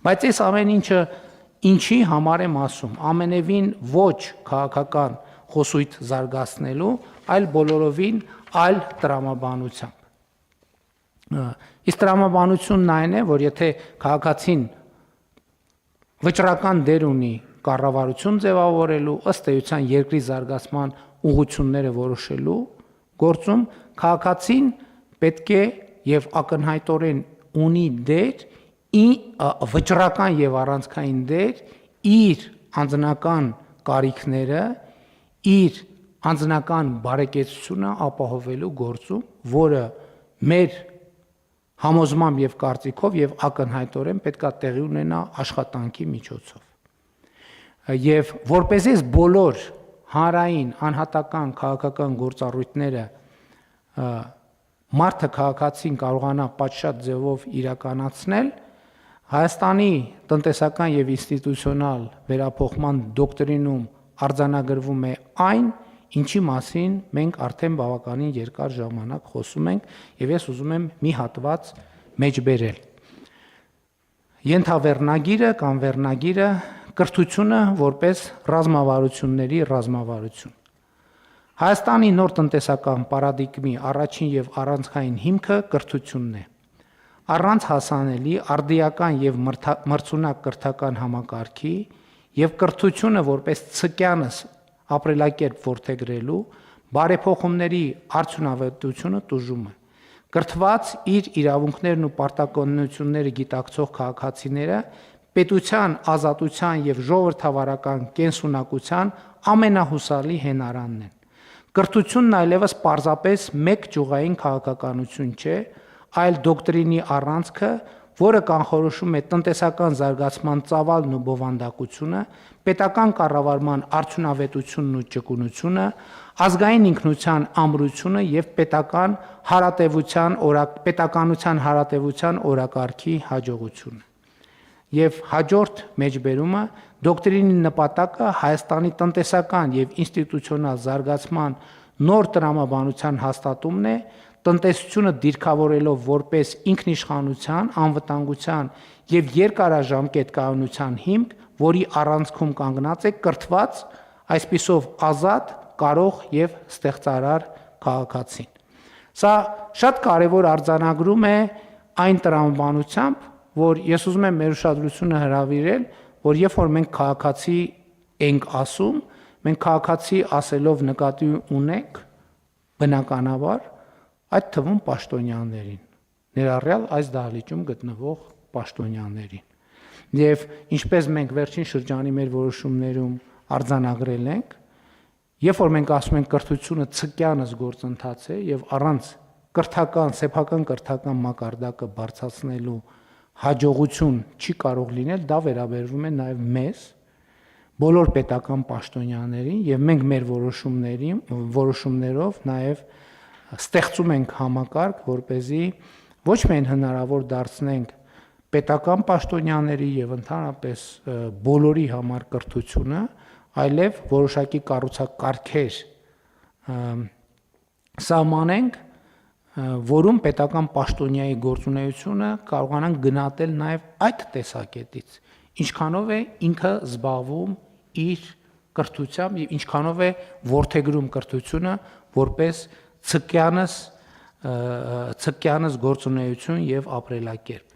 Բայց այս ամեն ինչը ինչի համար եմ ասում, ամենևին ոչ քաղաքական խոսույթ զարգացնելու, այլ բոլորովին այլ տրամաբանությամբ։ Իսկ տրամաբանությունն այն է, որ եթե քաղաքացին վճռական դեր ունի կառավարություն ձևավորելու, ըստ էության երկրի զարգացման ուղղությունները որոշելու գործում, քաղաքացին պետք է եւ ակնհայտորեն ունի դեր վճռական եւ առանցքային դեր իր անձնական կարիքները, իր անձնական բարեկեցությունը ապահովելու գործում, որը մեր համոզմամբ եւ կարծիքով եւ ակնհայտորեն պետքա տեղի ունենա աշխատանքի միջոցով։ Եվ որպեսզի բոլոր հանրային անհատական քաղաքական գործառույթները մարդը քաղաքացին կարողանա պատշաճ ձևով իրականացնել, Հայաստանի տնտեսական եւ ինստիտուցիոնալ վերափոխման դոկտրինում արձանագրվում է այն, ինչի մասին մենք արդեն բավականին երկար ժամանակ խոսում ենք, եւ ես ուզում եմ մի հատված մեջբերել։ Ենթավեռնագիրը կամ վերնագիրը կրթությունը որպես ռազմավարությունների ռազմավարություն։ Հայաստանի նոր տնտեսական պարադիգմի առաջին եւ առանցքային հիմքը կրթությունն է։ Առանց հասանելի արդիական եւ մրցունակ կրթական համակարգի եւ կրթությունը որպես ցկյանս ապրելակերպ որդեգրելու բարեփոխումների արդյունավետությունը տուժում է։ Կրթված իր իրավունքներն ու պարտականությունները գիտակցող քաղաքացիները պետության ազատության եւ ժողովրդավարական կենսունակության ամենահուսալի հենարանն են։ Կրթությունն այլևս պարզապես մեկ ճյուղային քաղաքականություն չէ, այլ դոկտրինի առանցքը, որը կանխորոշում է տնտեսական զարգացման ծավալն ու բովանդակությունը, պետական կառավարման արդյունավետությունն ու ճկունությունը, ազգային ինքնության ամրությունը եւ պետականության հարատեվության օրակարգի հաջողությունը։ Եվ հաջորդ մեջբերումը դոկտրինի նպատակը Հայաստանի տնտեսական եւ ինստիտուցիոնալ զարգացման նոր տրամաբանության հաստատումն է, տնտեսությունը դիրքավորելով որպես ինքնիշխանության, անվտանգության եւ երկարաժամկետ կայունության հիմք, որի առանցքում կանգնած է կրթված, այսպիսով ազատ, կարող եւ ստեղծարար քաղաքացին։ Սա շատ կարեւոր արձանագրում է այն տրամաբանությամբ, որ ես ուզում եմ մեր ուշադրությունը հրավիրել, որ երբ որ մենք քաղաքացի ենք ասում, մենք քաղաքացի ասելով նկատի ունենք բնականաբար այդ թվում պաշտոնյաներին, ներառյալ այս դահլիճում գտնվող պաշտոնյաներին։ Եվ ինչպես մենք վերջին շրջանի մեր որոշումներում արձանագրել ենք, երբ որ մենք ասում ենք կրթությունը ցկյանս գործընթաց է եւ առանց սեփական կրթական մակարդակը բարձրացնելու հաջողություն չի կարող լինել, դա վերաբերվում է նաեւ մեզ, բոլոր պետական պաշտոնյաներին եւ մենք մեր որոշումներով նաեւ ստեղծում ենք համակարգ, որպեսզի ոչ միայն հնարավոր դարձնենք պետական պաշտոնյաների եւ ընդհանրապես բոլորի համար կրթությունը, այլև որոշակի կառուցակարգեր սահմանենք, որում պետական պաշտոնյայի գործունեությունը կարողանանք գնահատել նաեւ այդ տեսակետից, ինչքանով է ինքը զբաղվում իր կրթությամբ եւ ինչքանով է որդեգրում կրթությունը որպես ցկյանս գործունեություն եւ ապրելակերպ։